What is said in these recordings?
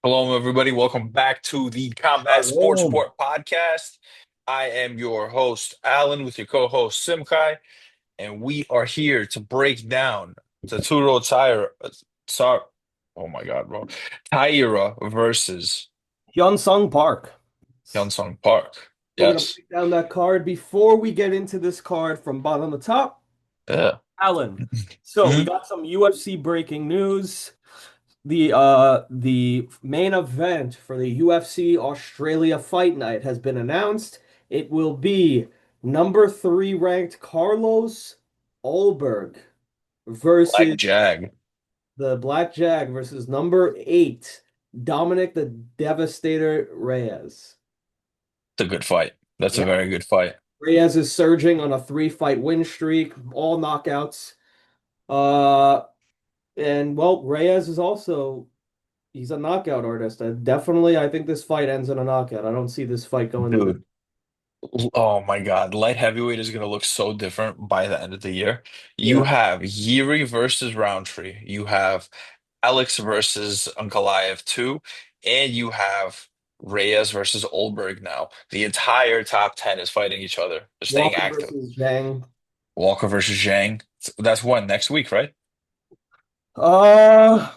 Hello, everybody. Welcome back to the Combat Sports Shalom. Sport Podcast. I am your host, Alan, with your co-host Simkai, and we are here to break down the two-road tire. Sorry, oh my God, bro. Taira versus Hyun Sung Park. Hyunsung Park. We're gonna Yes. break down that card. Before we get into this card from bottom to top, Yeah. Alan. So we Mhm. got some UFC breaking news. The main event for the UFC Australia Fight Night has been announced. It will be number three ranked Carlos Ulberg Black versus Jag. the Black Jag versus number eight Dominic the Devastator Reyes. It's a good fight. That's a very good fight. Reyes is surging on a three-fight win streak, all knockouts. Uh, and well, Reyes is also he's a knockout artist. I think this fight ends in a knockout. I don't see this fight going to the Dude. Oh my God, light heavyweight is going to look so different by the end of the year. You yeah. have Yuri versus Roundtree. You have Alex versus Ankalaev 2, and you have Reyes versus Olberg now. The entire top 10 is fighting each other. They're staying Walker active. versus Zhang. Walker versus Zhang. That's one next week, right? Uh,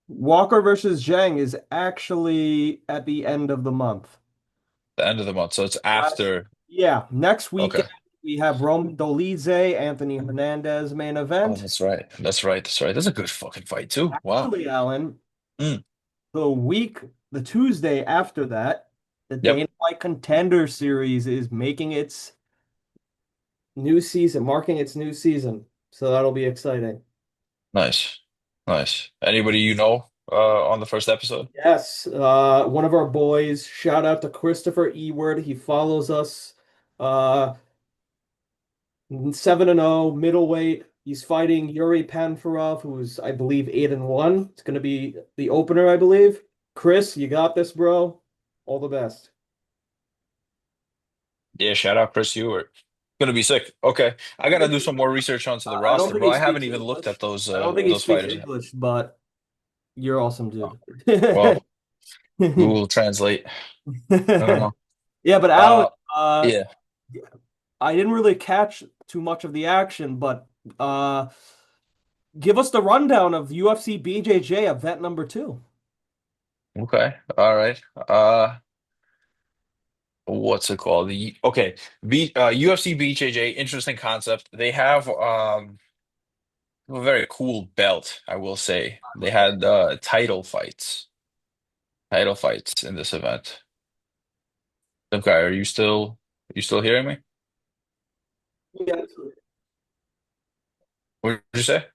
Walker versus Zhang is actually at the end of the month. The end of the month. So it's Last, after. yeah, next Okay. weekend we have Rome Dolidze, Anthony Hernandez main Oh, event. that's right. That's right. That's right. That's a good fucking fight too. Wow. Actually, Alan, Mm. the week, the Tuesday after that, the Yep. Dana White Contender Series is making its new season, marking its new season. So that'll be exciting. Nice. Nice. Anybody you know on the first episode? Yes, one of our boys, shout out to Christopher Eward. He follows us. Uh, 7-0 middleweight. He's fighting Yuri Panfarov, who's, I believe, 8-1. It's going to be the opener, I believe. Chris, you got this, bro. All the best. Yeah, shout out Chris Ewart. Gonna be sick. Okay. I gotta do some more research onto the I don't roster, think bro. he I haven't speaks even looked English. at I don't think he those speaks fighters. English, but you're awesome, dude. Well, Google Translate. I don't know. Yeah, but Alan, Uh yeah. I didn't really catch too much of the action, but uh, give us the rundown of UFC BJJ event number two. Okay. All right. What's it called? Okay. UFC BJJ, interesting concept. They have a very cool belt, I will say. They had title fights in this event. Okay, you still hearing me? Yeah, What did you say?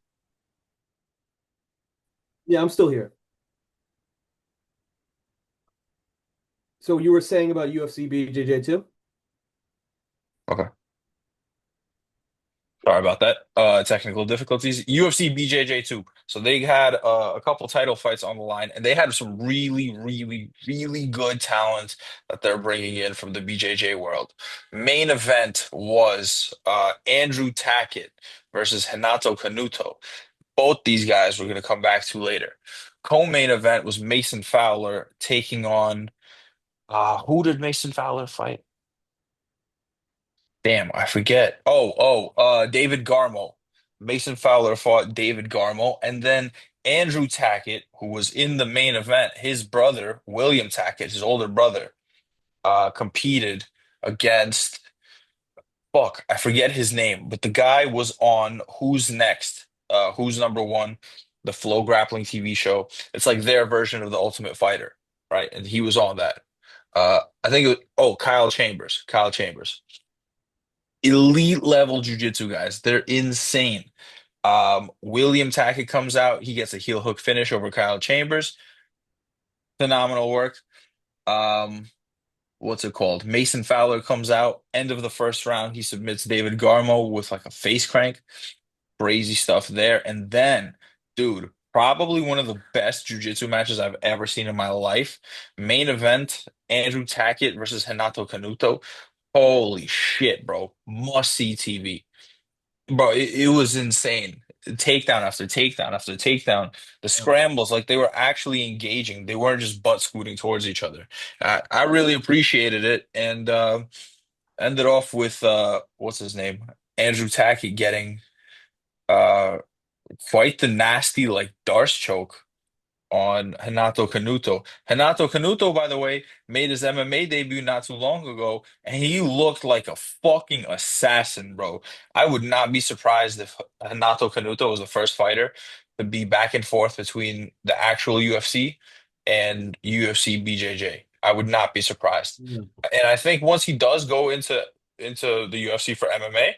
yeah, I'm still here. So you were saying about UFC BJJ too? Okay. Sorry about that. Technical difficulties. UFC BJJ too. So they had a couple title fights on the line, and they had some really, really, really good talent that they're bringing in from the BJJ world. Main event was Andrew Tackett versus Renato Canuto. Both these guys we're going to come back to later. Co-main event was Mason Fowler taking on who did Mason Fowler fight? Damn, I forget. David Garmo. Mason Fowler fought David Garmo, and then Andrew Tackett, who was in the main event, his brother, William Tackett, his older brother, competed against, fuck, I forget his name, but the guy was on Who's Next? Who's Number One? The Flow Grappling TV show. It's like their version of The Ultimate Fighter, right? And he was on that. I think Kyle Chambers. Kyle Chambers, elite level jujitsu guys. They're insane. William Tackett comes out. He gets a heel hook finish over Kyle Chambers. Phenomenal work. Um, what's it called? Mason Fowler comes out. End of the first round. He submits David Garmo with like a face crank. Crazy stuff there. And then, dude, probably one of the best jujitsu matches I've ever seen in my life. Main event, Andrew Tackett versus Renato Canuto. Holy shit, bro. Must see TV. Bro, it was insane. takedown after takedown after takedown. The scrambles, like they were actually engaging. They weren't just butt scooting towards each other. I really appreciated it, and ended off with what's his name? Andrew Tackett getting uh quite the nasty like Darce choke on Renato Canuto. Renato Canuto, by the way, made his MMA debut not too long ago, and he looked like a fucking assassin, bro. I would not be surprised if Renato Canuto was the first fighter to be back and forth between the actual UFC and UFC BJJ. I would not be surprised. Yeah. And I think once he does go into the UFC for MMA,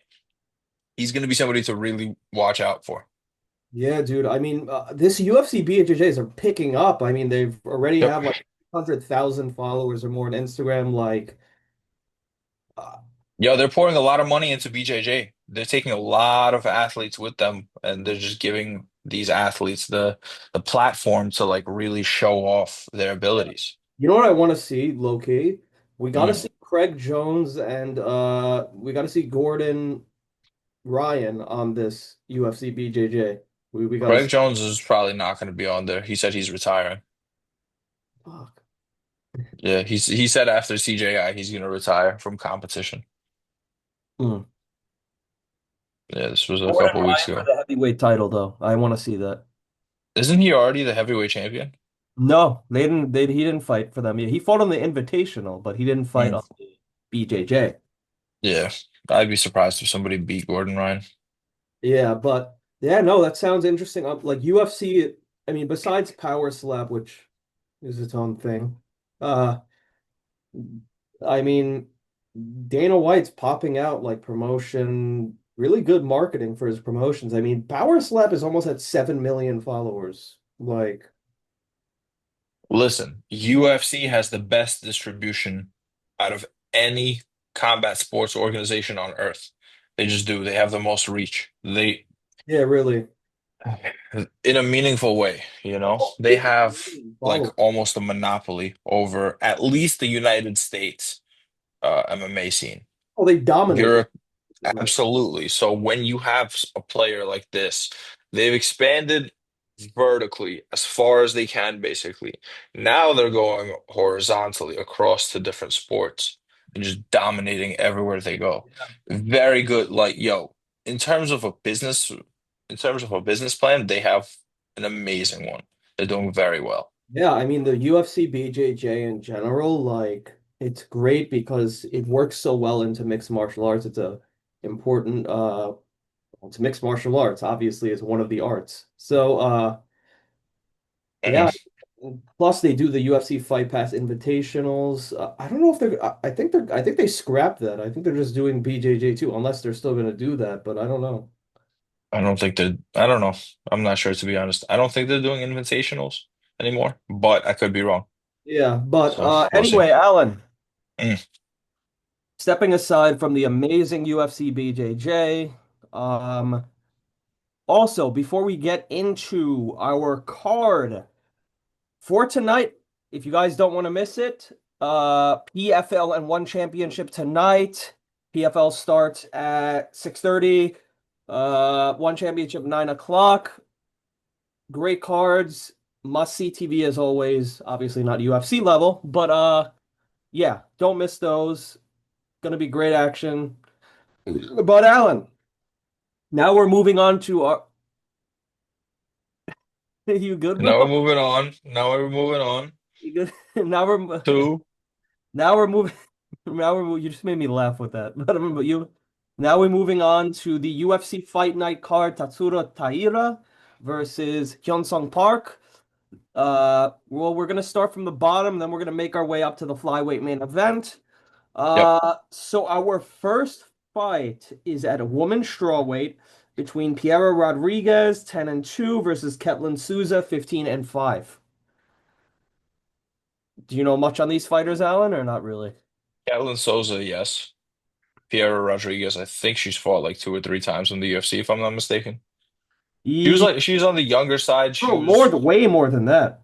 he's going to be somebody to really watch out for. Yeah, dude. I mean, this UFC BJJs are picking up. I mean, they've already Yep. have like 100,000 followers or more on Instagram. Like, uh, Yo, they're pouring a lot of money into BJJ. They're taking a lot of athletes with them, and they're just giving these athletes the platform to like really show off their abilities. you know what I want to see, low key? We got to Mm. see Craig Jones and we got to see Gordon Ryan on this UFC BJJ. We got to Craig see. Jones is probably not going to be on there. He said he's retiring. Fuck. Yeah, he said after CJI he's going to retire from competition. Mm. Yeah, this was a Gordon couple weeks Ryan for ago. the heavyweight title, though. I want to see that. Isn't he already the heavyweight champion? No, they didn't. He didn't fight for them. Yeah, he fought on the Invitational, but he didn't fight Mm. on the BJJ. Yeah, I'd be surprised if somebody beat Gordon Ryan. Yeah, but yeah, no, that sounds interesting. Like UFC, I mean, besides Power Slap, which is its own thing, uh, I mean, Dana White's popping out like promotion, really good marketing for his promotions. I mean, Power Slap is almost at 7 million followers. Like, Listen, UFC has the best distribution out of any combat sports organization on earth. They just do. They have the most reach. They, yeah, really. in a meaningful way, you know, Oh, they 8 have million like followers. almost a monopoly over at least the United States MMA scene. Oh, they dominate. Europe, absolutely. So when you have a player like this, they've expanded vertically as far as they can, basically. Now they're going horizontally across to different sports and just dominating everywhere they go. Very good. Like, yo, in terms of a business, in terms of a business plan, they have an amazing one. They're doing very well. Yeah, I mean the UFC BJJ in general, like it's great because it works so well into mixed martial arts. It's a important it's mixed martial arts, obviously, is one of the arts. So yeah, Mhm. plus they do the UFC Fight Pass Invitationals. I don't know if they're I think they scrapped that. I think they're just doing BJJ too, unless they're still gonna do that, but I don't know. I don't think they're, I don't know. I'm not sure to be honest. I don't think they're doing invitationals anymore, but I could be wrong. Yeah, but So we'll see. anyway, Alan, Mm. stepping aside from the amazing UFC BJJ, also, before we get into our card for tonight, if you guys don't want to miss it, PFL and One Championship tonight. PFL starts at 6:30. One Championship 9 o'clock. Great cards. Must see TV as always. Obviously not UFC level, but yeah, don't miss those. Gonna be great action. But Alan, now we're moving on to our. You good, bro? Now we're moving on. Now we're moving on You good? Now we're to, now we're moving. You just made me laugh with that. But you. Now we're moving on to the UFC Fight Night card. Tatsuro Taira versus Hyun-Sung Park. Well, we're gonna start from the bottom, then we're gonna make our way up to the flyweight main event. yep, So our first fight is at a women's strawweight between Piera Rodriguez, 10-2, versus Ketlin Souza, 15-5. Do you know much on these fighters, Alan, or not really? Katlyn Souza, yes. Piera Rodriguez, I think she's fought like two or three times in the UFC, if I'm not mistaken. She was E like, she's on the younger side. She Oh, was way more than that.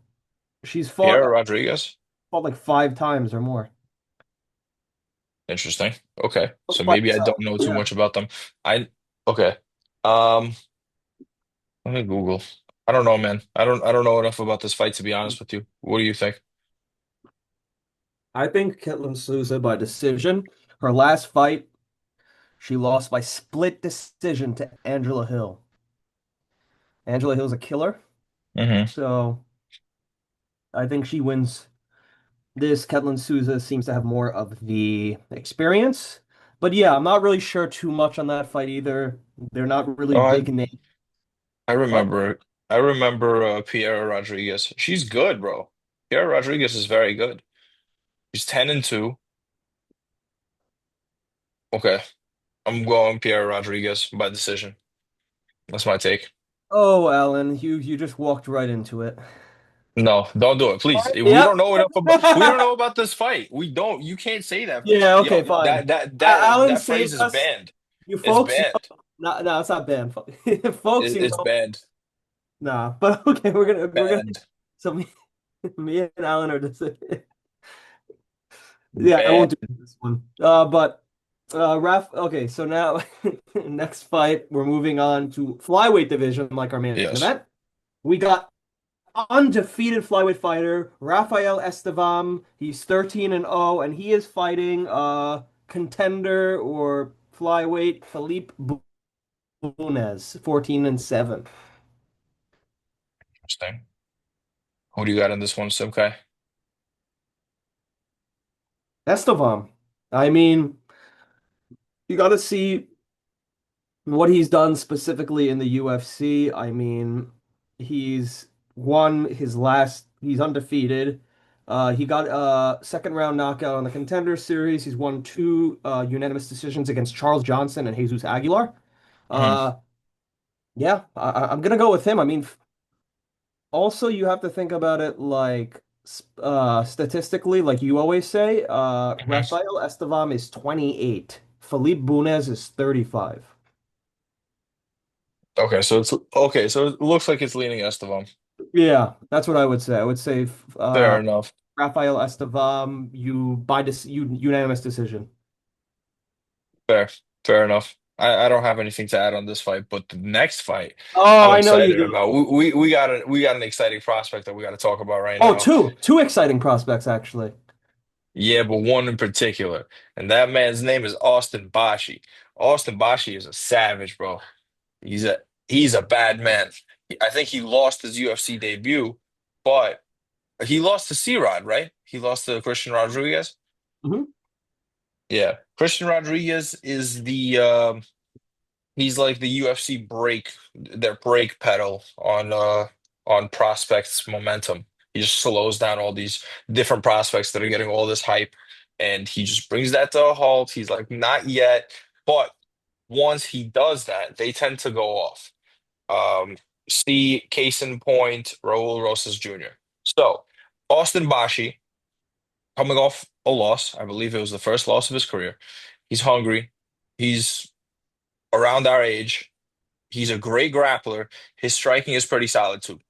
She's Piera Rodriguez. fought like 5 times or more. Interesting. Okay. Those So maybe fights, I don't know too yeah. much about them. I, okay. Um, Let me Google. I don't know, man. I don't know enough about this fight to be honest with you. What do you think? I think Ketlen Souza by decision. Her last fight, she lost by split decision to Angela Hill. Angela Hill's a killer, Hmm. so I think she wins this. Ketlen Souza seems to have more of the experience. But yeah, I'm not really sure too much on that fight either. They're not really Oh, big names. I What? remember. I remember Piera Rodriguez. She's good, bro. Piera Rodriguez is very good. She's 10-2. Okay, I'm going Piera Rodriguez by decision. That's my take. Oh, Alan, you just walked right into it. No, don't do it, please. We Yeah. don't know enough about. We don't know about this fight. We don't. You can't say that. Yeah, okay, Yo, fine. Alan that phrase saved is us. banned. You It's folks, banned. no, no, it's not banned. Folks, It's banned. nah. But okay, we're gonna. Banned. So me and Alan are just. Yeah, I won't do Banned. this one. But Raf. Okay, so now next fight, we're moving on to flyweight division, like our main Yes. event. We got undefeated flyweight fighter Rafael Estevam. He's 13-0, and he is fighting contender or flyweight Felipe Bunes, 14-7. Interesting. Who do you got in this one, Simkai? Estevam. I mean, you got to see what he's done specifically in the UFC. I mean, he's won his last, he's undefeated. He got a second round knockout on the Contender Series. He's won two unanimous decisions against Charles Johnson and Jesus Aguilar. Hmm. Uh, yeah, I'm gonna go with him. I mean, also you have to think about it like statistically, like you always say. Hmm. Rafael Estevam is 28. Felipe Bunes is 35. Okay, so it's okay. So it looks like it's leaning Estevam. Yeah, that's what I would say. I would say Fair enough. Rafael Estevam, unanimous decision. Fair. Fair enough. I don't have anything to add on this fight, but the next fight Oh, I'm I know you excited do. about. We got an exciting prospect that we got to talk about right Oh, now. two exciting prospects actually. Yeah, but one in particular, and that man's name is Austin Bashi. Austin Bashi is a savage, bro. He's a bad man. I think he lost his UFC debut, but he lost to C-Rod, right? He lost to Christian Rodriguez. Hmm. Yeah, Christian Rodriguez is the he's like the UFC their brake pedal on prospects momentum. He just slows down all these different prospects that are getting all this hype, and he just brings that to a halt. He's like, not yet, but once he does that, they tend to go off. See case in point, Raul Rosas Jr. So Austin Bashi coming off a loss, I believe it was the first loss of his career. He's hungry. He's around our age. He's a great grappler. His striking is pretty solid too.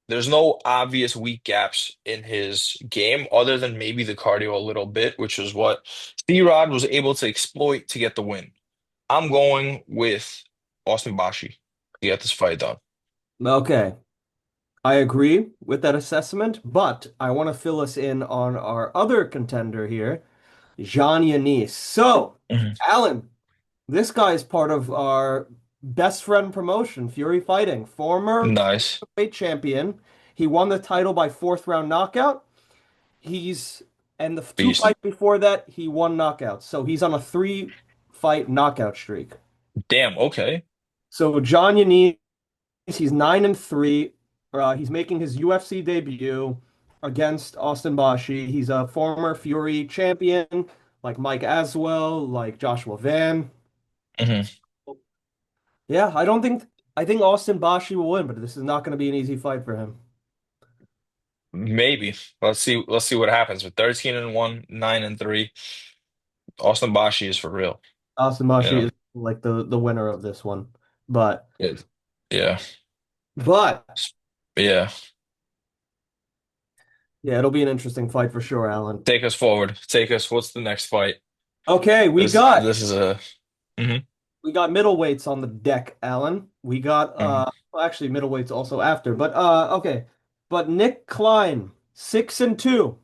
There's no obvious weak gaps in his game other than maybe the cardio a little bit, which is what C-Rod was able to exploit to get the win. I'm going with Austin Bashi to get this fight done. Okay, I agree with that assessment, but I want to fill us in on our other contender here, Jean Yanis. So, Mhm. Alan, this guy is part of our best friend promotion, Fury Fighting, former Nice. weight champion. He won the title by fourth round knockout. He's and the two Beast. fights before that, he won knockouts. So he's on a three fight knockout streak. Damn, okay. So John Yanez, he's 9-3. He's making his UFC debut against Austin Bashi. He's a former Fury champion, like Mike Aswell, like Joshua Van. Hmm. Yeah, I think Austin Bashi will win, but this is not going to be an easy fight for him. Maybe. Let's see what happens with 13-1, 9-3. Austin Bashi is for real, Austin you Bashi know. is like the winner of this one. But It, yeah. but Yeah. yeah, it'll be an interesting fight for sure, Alan. Take us forward. Take us. What's the next fight? Okay, This is a. Mhm, we got middleweights on the deck, Alan. We got mhm. Well, actually, middleweight's also after. But okay. But Nick Klein, 6-2,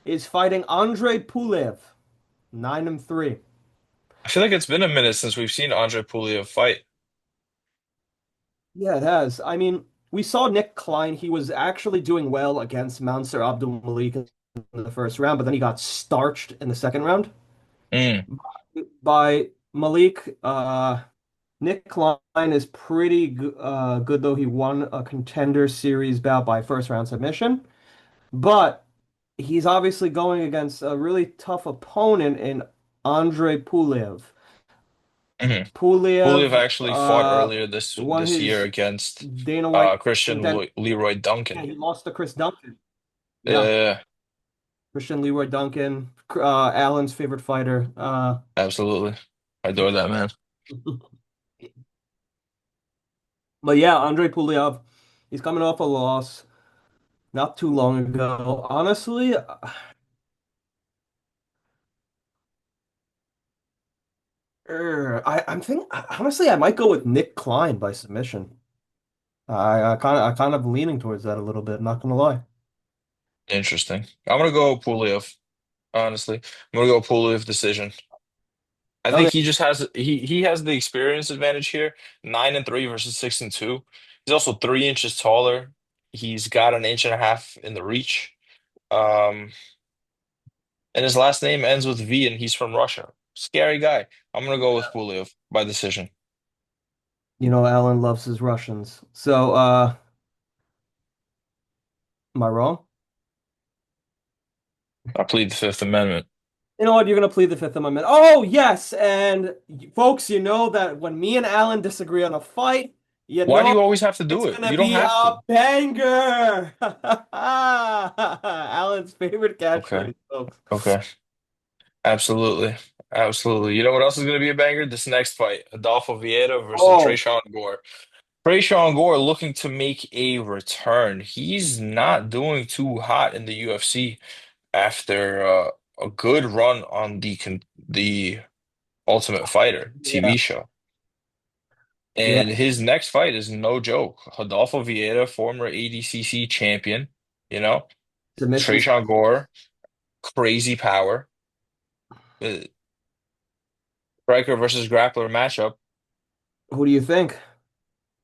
is fighting Andrei Pulev, 9-3. I feel like it's been a minute since we've seen Andre Puliev fight. Yeah, it has. I mean, we saw Nick Klein. He was actually doing well against Mouncer Abdul Malik in the first round, but then he got starched in the second round Mm, by Malik. Nick Klein is pretty good, though. He won a contender series bout by first round submission, but he's obviously going against a really tough opponent in Andrei Pulev. mhm. Puliev Puliev actually fought earlier won this year his against Dana White Christian contender. Leroy Yeah, Duncan. he lost to Chris Duncan. Yeah, Yeah, Christian Leroy Duncan, Allen's favorite fighter. absolutely. I adore that man. But yeah, Andrei Pulyev, he's coming off a loss not too long ago. Honestly, I'm thinking honestly I might go with Nick Klein by submission. I kind of leaning towards that a little bit, not gonna lie. Interesting. I'm gonna go Puliev, honestly. I'm gonna go Puliev decision. I think Okay, he just has he has the experience advantage here. 9-3 versus 6-2. He's also 3 inches taller. He's got an inch and a half in the reach. Um, and his last name ends with V, and he's from Russia. Scary guy. I'm gonna go with Puliev by decision. you know Allen loves his Russians. So, am I wrong? I plead the Fifth Amendment. You know what? You're gonna plead the Fifth Amendment. Oh yes, and folks, you know that when me and Alan disagree on a fight, you Why do know you always have to do it's it? gonna You don't be have a to. banger. Alan's favorite Okay. catchphrase, folks. Okay. Absolutely. Absolutely. You know what else is gonna be a banger? This next fight, Adolfo Vieira versus Oh, Tresean Gore. Tresean Gore looking to make a return. He's not doing too hot in the UFC after a good run on the Ultimate Fighter yeah, TV show. yeah. And his next fight is no joke. Rodolfo Vieira, former ADCC champion, you know, Submission. Tresean Gore, crazy power. Uh, Striker versus grappler matchup. Who do you think?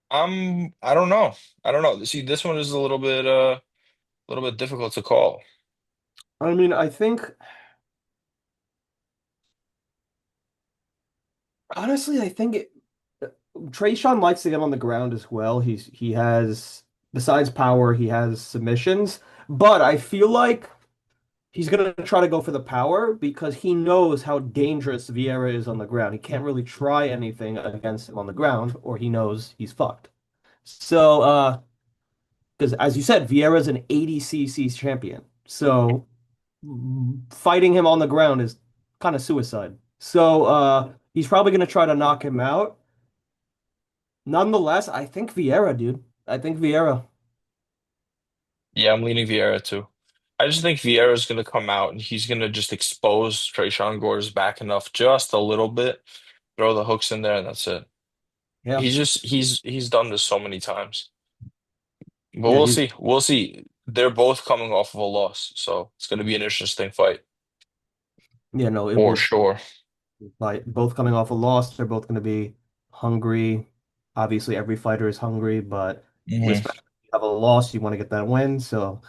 I don't know. I don't know. See, this one is a little bit difficult to call. I mean, I think honestly, I think Trayshawn likes to get on the ground as well. He has besides power, he has submissions, but I feel like he's gonna try to go for the power because he knows how dangerous Vieira is on the ground. He can't really try anything against him on the ground, or he knows he's fucked. So, because as you said, Vieira is an 80cc champion, so fighting him on the ground is kind of suicide. So, he's probably gonna try to knock him out. Nonetheless, I think Vieira, dude. I think Vieira. Yeah, I'm leaning Vieira too. I just think Vieira's going to come out and he's going to just expose Tresean Gore's back enough just a little bit, throw the hooks in there, and that's it. Yeah, He's done this so many times. But yeah, we'll he's see. We'll see. They're both coming off of a loss, so it's going to be an interesting fight yeah, no, it for will sure. fight. Both coming off a loss, they're both going to be hungry. Obviously, every fighter is hungry, but Hmm. especially if you have a loss, you want to get that win. So,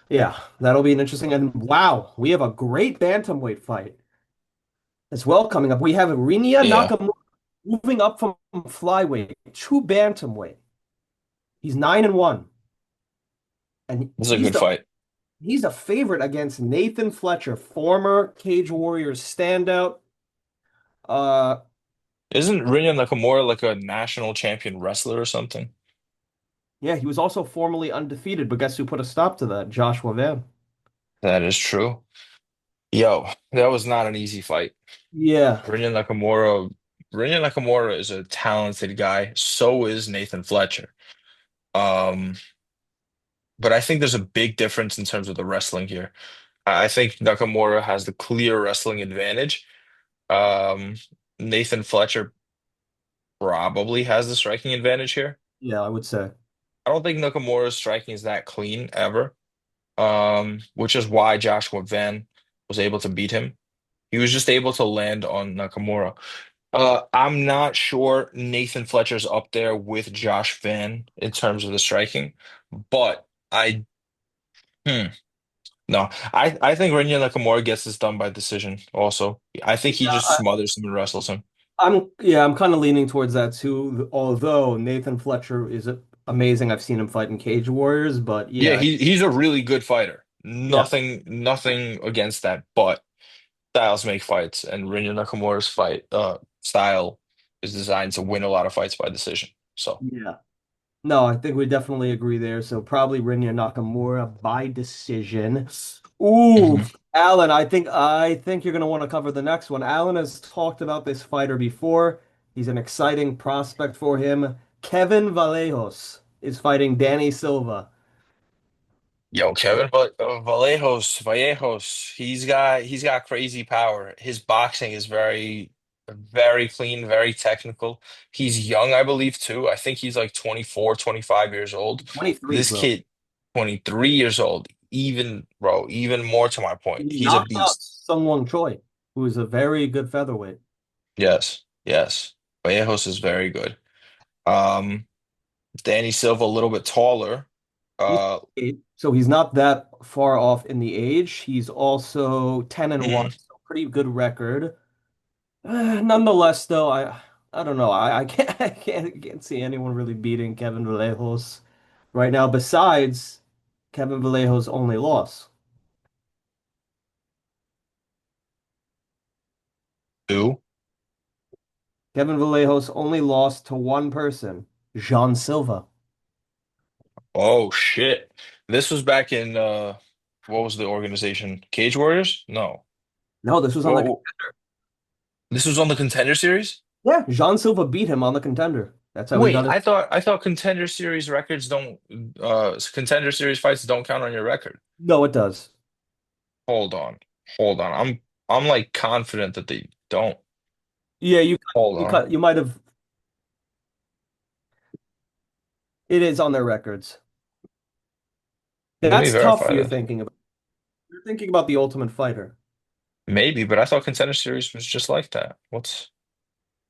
yeah, that'll be an interesting. And wow, we have a great bantamweight fight as well coming up. We have Rinya Yeah, Nakamura moving up from flyweight to bantamweight. He's 9-1, and this is a good fight. he's a favorite against Nathan Fletcher, former Cage Warriors standout. Uh, Isn't Rinya Nakamura like a national champion wrestler or something? yeah, he was also formerly undefeated, but guess who put a stop to that? Joshua Van. That is true. Yo, that was not an easy fight. Yeah, Rinya Nakamura, Rinya Nakamura is a talented guy. So is Nathan Fletcher. Um, but I think there's a big difference in terms of the wrestling here. I think Nakamura has the clear wrestling advantage. Um, Nathan Fletcher probably has the striking advantage here. Yeah, I would say. I don't think Nakamura's striking is that clean ever. Which is why Joshua Van was able to beat him. He was just able to land on Nakamura. I'm not sure Nathan Fletcher's up there with Josh Van in terms of the striking, but hmm, no, I think Rinya Nakamura gets this done by decision also. I think he just Yeah, smothers him and wrestles him. I'm kind of leaning towards that too. Although Nathan Fletcher is amazing. I've seen him fight in Cage Warriors, but Yeah, yeah, he's a really good fighter. yeah, Nothing against that, but styles make fights, and Rinya Nakamura's fight style is designed to win a lot of fights by decision. So, yeah. No, I think we definitely agree there. So probably Rinya Nakamura by decision. Ooh, mhm. Alan, I think you're gonna want to cover the next one. Alan has talked about this fighter before. He's an exciting prospect for him. Kevin Vallejos is fighting Danny Silva. Yo, Vallejos, he's got crazy power. His boxing is very clean, very technical. He's young, I believe, too. I think he's like 24, 25 years old. 23, This bro. kid, 23 years old, even bro, even more to my point. He He's a knocked out beast. Sung Won Choi, who is a very good featherweight. Yes, yes. Vallejos is very good. Um, Danny Silva a little bit taller. He's Uh, so he's not that far off in the age. He's also 10 and 1, mhm. so pretty good record. Nonetheless, though, I don't know. I can't I can't see anyone really beating Kevin Vallejos right now besides Kevin Vallejo's only loss. Two. Kevin Vallejos only lost to one person, Jean Silva. Oh shit. This was back in what was the organization? Cage Warriors? No. No, this was on the Well, this was on the Contender Series? yeah, Jean Silva beat him on the contender. That's how he Wait, got his. I thought Contender Series records don't Contender Series fights don't count on your record. No, it does. Hold on. Hold on. I'm like confident that they don't. Yeah, Hold on. you might have. It is on their records. Let me That's tough. verify that. You're thinking about the Ultimate Fighter. Maybe, but I thought Contender Series was just like that. What's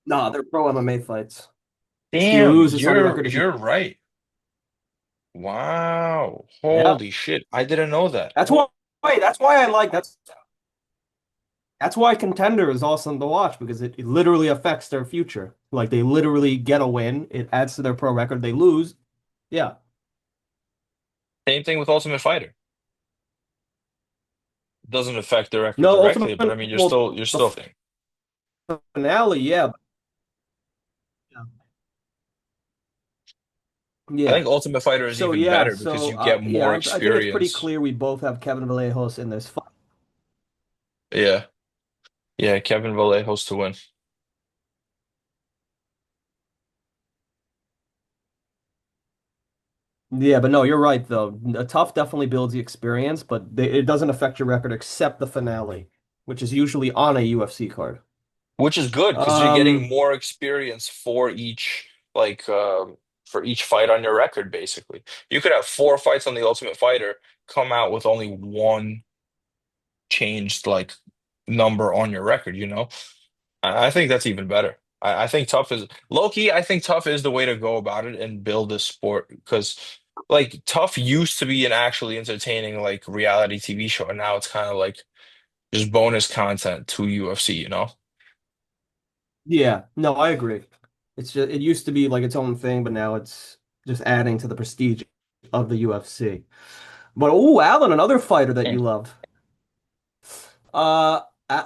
Nah, they're pro MMA fights. You Damn, lose, it's on your you're record if you. you're right. Wow. Yeah, Holy shit. I didn't know that. that's why. That's why I like that's why Contender is awesome to watch because it literally affects their future. Like they literally get a win, it adds to their pro record. They lose, yeah. Same thing with Ultimate Fighter. Doesn't affect the record No, Ultimate. directly, but I mean, Well, you're the still thinking. finale, yeah, I yeah. think Ultimate Fighter is So even yeah, better because so you get yeah, more I think it's pretty experience. clear we both have Kevin Vallejos in this fight. Yeah, yeah, Kevin Vallejos to win. Yeah, but no, you're right though. A tough definitely builds the experience, but it doesn't affect your record except the finale, which is usually on a UFC card. Which is good because you're getting Um, more experience like for each fight on your record, basically. You could have four fights on the Ultimate Fighter, come out with only one changed like number on your record, you know? I think that's even better. I think tough is low key. I think tough is the way to go about it and build this sport because like tough used to be an actually entertaining like reality TV show, and now it's kind of like just bonus content to UFC, you know? yeah, no, I agree. It's just it used to be like its own thing, but now it's just adding to the prestige of the UFC. But oh, Alan, another fighter that you Mm. love.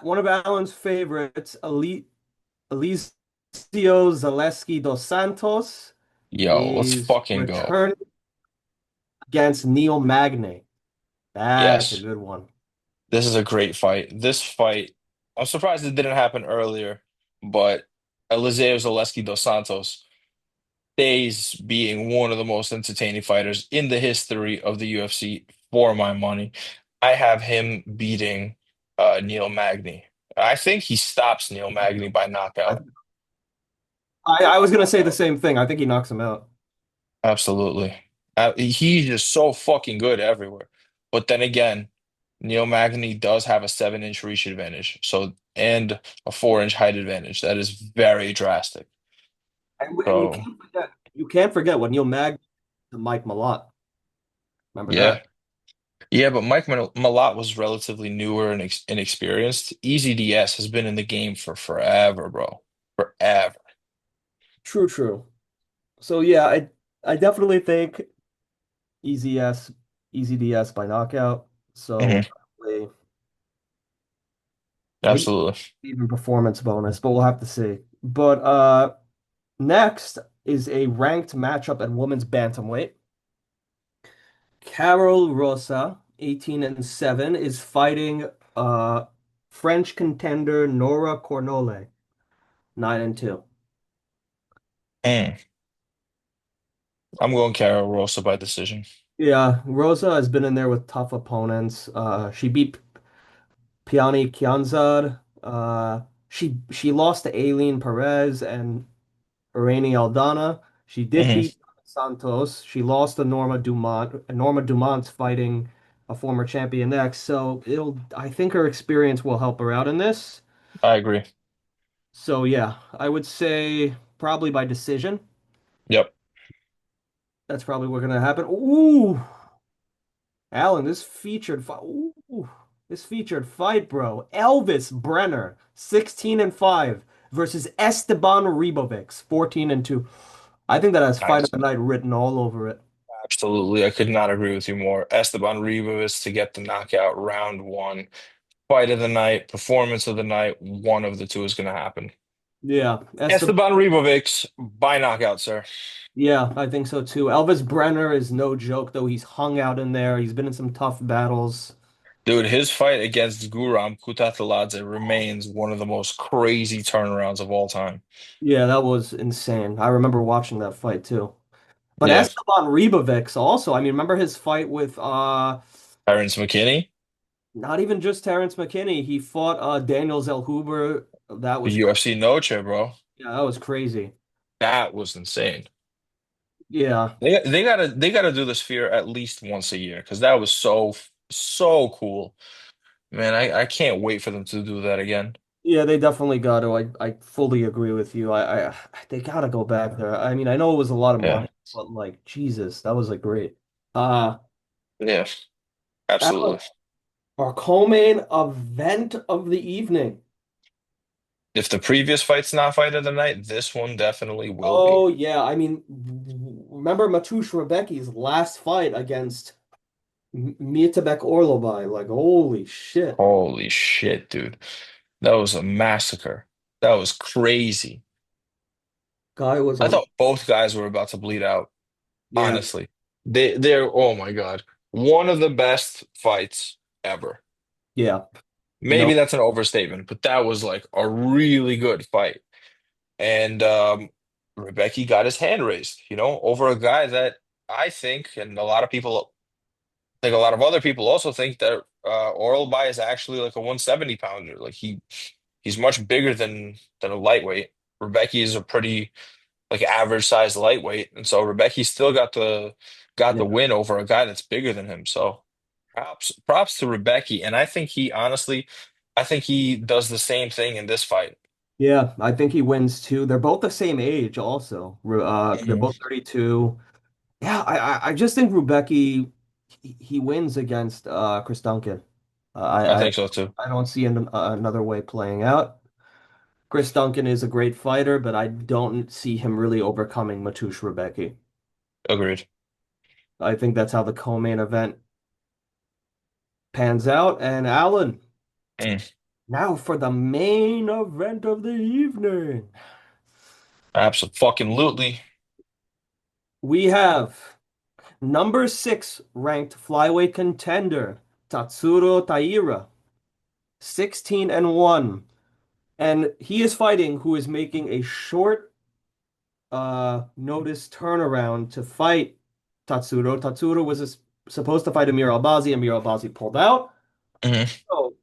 One of Alan's favorites, Eliseo Zaleski dos Santos, Yo, let's is fucking go. returning against Neil Magny. That's a Yes, good one. this is a great fight. This fight, I'm surprised it didn't happen earlier, but Eliseo Zaleski dos Santos stays being one of the most entertaining fighters in the history of the UFC for my money. I have him beating Neil Magny. I think he stops Neil Magny by I, knockout. I was gonna say the same thing. I think he knocks him out. Absolutely. He's just so fucking good everywhere. But then again, Neil Magny does have a 7-inch reach advantage. So, and a 4-inch height advantage. That is very drastic. And So, you can't forget when Neil Mag to Mike Malott. Remember yeah. that? Yeah, but Mike Malott was relatively newer and ex inexperienced. Easy DS has been in the game for forever, bro. Forever. True, true. So yeah, I definitely think Easy S, Easy DS by knockout. So Hmm. probably maybe Absolutely. even performance bonus, but we'll have to see. But next is a ranked matchup at women's bantamweight. Carol Rosa, 18-7, is fighting uh French contender Nora Cornole, 9-2. Mm. I'm going Cara Rosa by decision. Yeah, Rosa has been in there with tough opponents. She beat Piani Kianzad. She lost to Aileen Perez and Irene Aldana. She did Hmm. beat Santos. She lost to Norma Dumont. And Norma Dumont's fighting a former champion next, so I think her experience will help her out in this. I agree. So yeah, I would say probably by decision. Yep. That's probably what's gonna happen. Ooh, Alan, this featured fight, bro. Elvis Brenner, 16-5 versus Esteban Ribovics, 14-2. I think that has fight of Nice. the night written all over it. Absolutely. I could not agree with you more. Esteban Ribas to get the knockout round one. Fight of the night, performance of the night, one of the two is going to happen. Yeah, Esteban Ribovics by knockout, sir. yeah, I think so too. Elvis Brenner is no joke, though. He's hung out in there. He's been in some tough battles. Dude, his fight against Guram Kutateladze remains one of the most crazy turnarounds of all time. Yeah, that was insane. I remember watching that fight too. But Yeah. Esteban Ribovics also, I mean, remember his fight with Terrence McKinney, not even just Terrence McKinney. He fought Daniel Zellhuber. That the was UFC no-chair, bro. yeah, that was crazy. That was insane. Yeah. They gotta do this fear at least once a year because that was so cool. Man, I can't wait for them to do that again. Yeah, they definitely got to. I fully agree with you. They gotta go back there. I mean, I know it was a lot of Yeah. money, but like Jesus, that was like great. Uh Yeah, Alan, absolutely. our co-main event of the evening. If the previous fight's not fight of the night, this one definitely will be. Oh yeah, I mean, remember Matush Rebecki's last fight against Mirbek Orlobay? Like, holy shit, Holy shit, dude. That was a massacre. That was crazy. guy was I on. thought both guys were about to bleed out, Yeah, honestly. They're oh my God. One of the best fights ever. yeah, no, Maybe that's an overstatement, but that was like a really good fight. And Rebecca got his hand raised, over a guy that I think, and a lot of people think a lot of other people also think that Oral By is actually like a 170 pounder. Like he's much bigger than a lightweight. Rebecca is a pretty like average sized lightweight, and so Rebecca still got yeah, the win over a guy that's bigger than him. So props to Rebecca, and I think he does the same thing in this fight. yeah. I think he wins too. They're both the same age, also. They're Mhm. both 32. Yeah, I just think Rebecki he wins against Chris Duncan. I think so too. I don't see another way playing out. Chris Duncan is a great fighter, but I don't see him really overcoming Matush Rebecki. Agreed. I think that's how the co-main event pans out. And Alan, Mm, now for the main event of the evening. absolutely. We have number 6 ranked flyweight contender Tatsuro Taira, 16-1. And he is fighting who is making a short notice turnaround to fight Tatsuro. Tatsuro was supposed to fight Amir Albazi. Amir Albazi pulled out. Hmm. So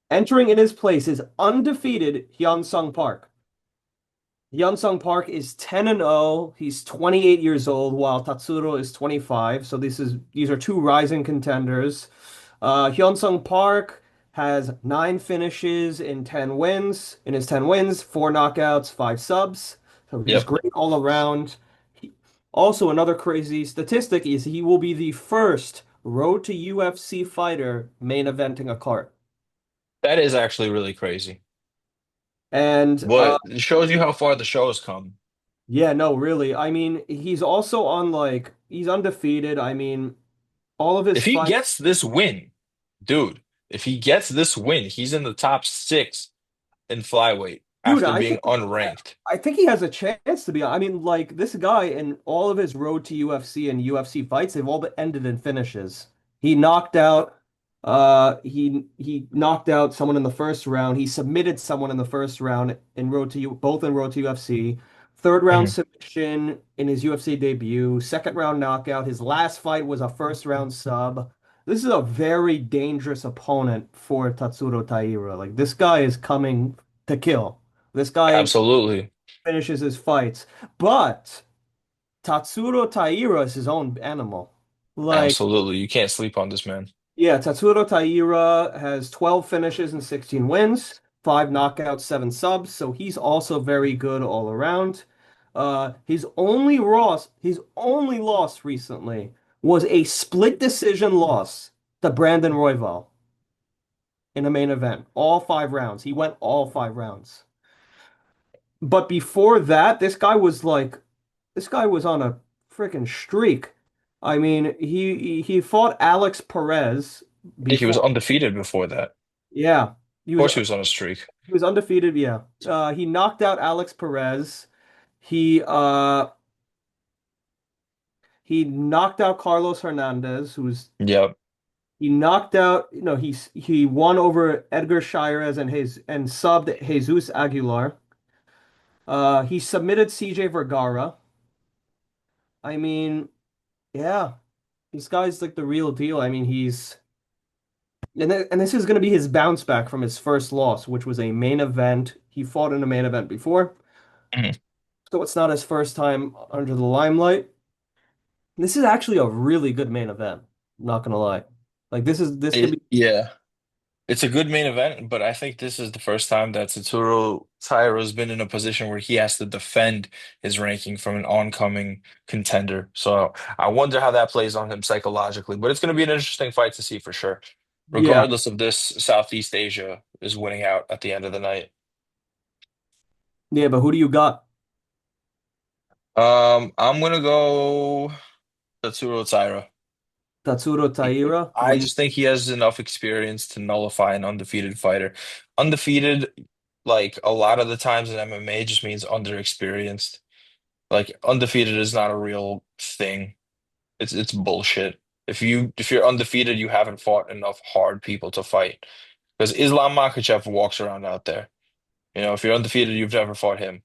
entering in his place is undefeated Hyun Sung Park. Hyun-Sung Park is 10-0. He's 28 years old, while Tatsuro is 25. So these are two rising contenders. Hyun-Sung Park has 9 finishes in 10 wins. In his 10 wins, 4 knockouts, 5 subs. So he's Yep. great all around. Also, another crazy statistic is he will be the first road to UFC fighter main eventing a card. That is actually really crazy. And But it shows you how far the show has come. yeah, no, really. I mean, he's also on like he's undefeated. I mean, all of his If he fights, gets this win, dude, if he gets this win, he's in the top six in flyweight dude, after being I, unranked. I think he has a chance to be. I mean, like this guy in all of his road to UFC and UFC fights, they've all been ended in finishes. He knocked out he knocked out someone in the first round. He submitted someone in the first round in road to you both in road to UFC. Third round Mhm. submission in his UFC debut, second round knockout. His last fight was a first round sub. This is a very dangerous opponent for Tatsuro Taira. Like this guy is coming to kill. This guy Absolutely. finishes his fights. But Tatsuro Taira is his own animal. Like, Absolutely. You can't sleep on this man. yeah, Tatsuro Taira has 12 finishes and 16 wins, 5 knockouts, 7 subs, so he's also very good all around. His only loss recently was a split decision loss to Brandon Royval in a main event. All 5 rounds. He went all 5 rounds. But before that, this guy was on a freaking streak. I mean, he fought Alex Perez He was before. undefeated before that. Of Yeah, course he was on a streak. he was undefeated. Yeah, he knocked out Alex Perez. He uh he knocked out Carlos Hernandez, who's Yep. he knocked out. He won over Edgar Chairez and subbed Jesus Aguilar. He submitted CJ Vergara. I mean, yeah, this guy's like the real deal. I mean, and this is going to be his bounce back from his first loss, which was a main event. He fought in a main event before, Mhm. so it's not his first time under the limelight. This is actually a really good main event. I'm not gonna lie. Like this could be Yeah. It's a good main event, but I think this is the first time that Satoru Taira's been in a position where he has to defend his ranking from an oncoming contender. So I wonder how that plays on him psychologically. But it's going to be an interesting fight to see for sure. yeah, Regardless of this, Southeast Asia is winning out at the end of the night. yeah. But who do you got? I'm gonna go Satoru Taira. Tatsuro Taira. What I do you? just think he has enough experience to nullify an undefeated fighter. Undefeated, like a lot of the times in MMA, just means underexperienced. Like undefeated is not a real thing. It's bullshit. If you're undefeated, you haven't fought enough hard people to fight. Because Islam Makhachev walks around out there. If you're undefeated, you've never fought him.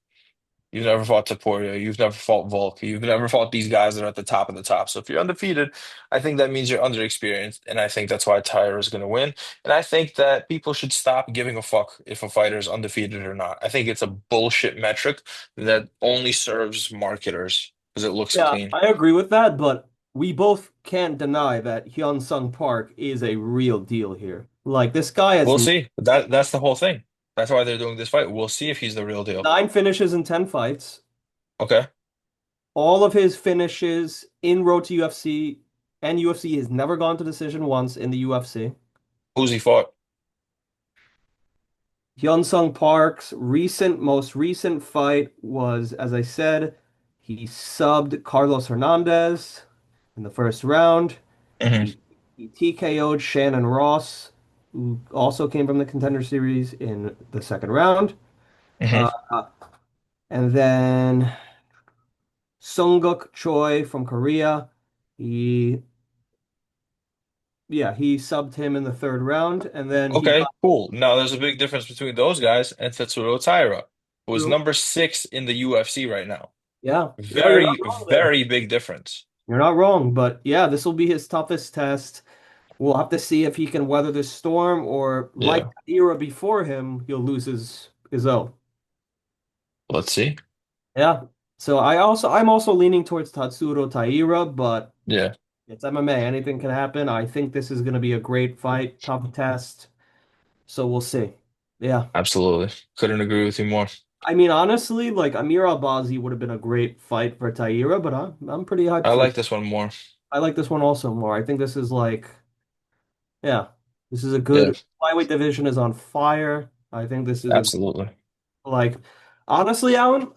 You've never fought Taporia. You've never fought Volk. You've never fought these guys that are at the top of the top. So if you're undefeated, I think that means you're underexperienced, and I think that's why Tyra is going to win. And I think that people should stop giving a fuck if a fighter is undefeated or not. I think it's a bullshit metric that only serves marketers because it looks Yeah, clean. I agree with that, but we both can't deny that Hyun Sung Park is a real deal here. Like this guy has We'll see. That's the whole thing. That's why they're doing this fight. We'll see if he's the real deal. 9 finishes in 10 fights. Okay. All of his finishes in Road to UFC and UFC has never gone to decision once in the UFC. Who's he fought? Hyun-Sung Park's most recent fight was, as I said, he subbed Carlos Hernandez in the first round. Hmm. He, he TKO'd Shannon Ross, who also came from the Contender Series in the second round. Hmm. Uh, and then Sunguk Choi from Korea. He he subbed him in the third round, and then he Okay, got cool. Now there's a big difference between those guys and Tetsuro Taira, who is through. number six in the UFC right now. Yeah, no, you're not Very, wrong there. very big difference. You're not wrong, but yeah, this will be his toughest test. We'll have to see if he can weather this storm, or like Yeah, the era before him, he'll lose his own. let's see. Yeah. So I'm also leaning towards Tatsuro Taira, but Yeah, it's MMA. Anything can happen. I think this is going to be a great fight, tough test. So we'll see. Yeah. absolutely. Couldn't agree with you more. I mean, honestly, like Amir Albazi would have been a great fight for Taira, but I'm pretty hyped I for. like this one more. I like this one also more. I think this is like, yeah, this is a Yeah, good flyweight division is on fire. I think this is a absolutely. like, honestly, Alan,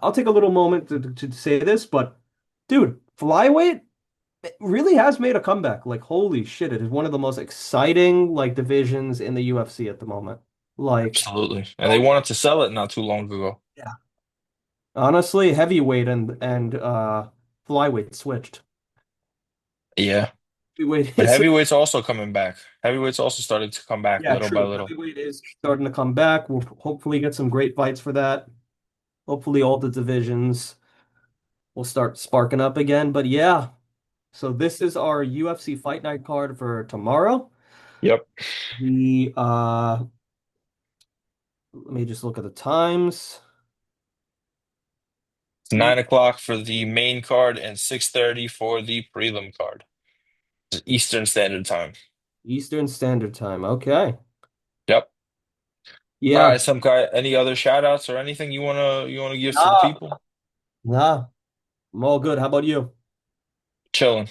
I'll take a little moment to say this, but dude, flyweight it really has made a comeback. Like, holy shit, it is one of the most exciting like divisions in the UFC at the moment. Like, Absolutely. And they oh, wanted to sell it not too long ago. yeah. Honestly, heavyweight and flyweight switched. Yeah. Heavyweight But is heavyweight's also coming back. Heavyweight's also starting to come back yeah, little by true. little. Heavyweight is starting to come back. We'll hopefully get some great fights for that. Hopefully all the divisions will start sparking up again. But yeah, so this is our UFC Fight Night card for tomorrow. Yep. The let me just look at the times. It's 9 o'clock for the main card and 6:30 for the prelim card. Eastern Standard Time. Eastern Standard Time. Okay. Yep. All Yeah. right, some guy. Any other shout outs or anything you wanna give to the Nah, people? nah. I'm all good. How about you? Chilling.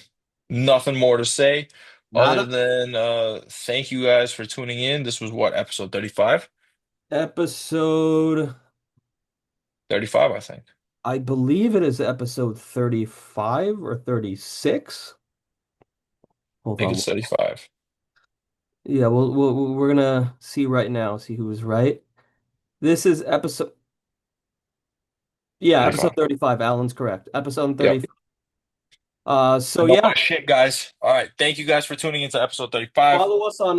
Nothing more to say other Nada. than thank you guys for tuning in. This was what, episode 35? Episode, 35, I think. I believe it is episode 35 or 36. I Hold think on. it's 35. Yeah, we're gonna see right now, see who is right. This is episode, yeah, episode 35. 35. Alan's correct. Episode Yep. 30. So I know yeah, my shit, guys. All right. Thank you guys for tuning into episode 35. follow us on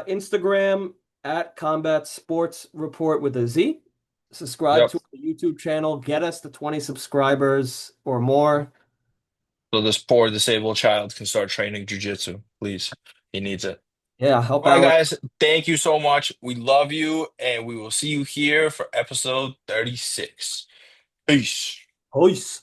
Instagram at Combat Sports Report with a Z. Subscribe Yep. to our YouTube channel. Get us to 20 subscribers or more. So this poor disabled child can start training jujitsu. Please. He needs it. Yeah, help All right, Alan. guys. Thank you so much. We love you, and we will see you here for episode 36. Peace. Peace.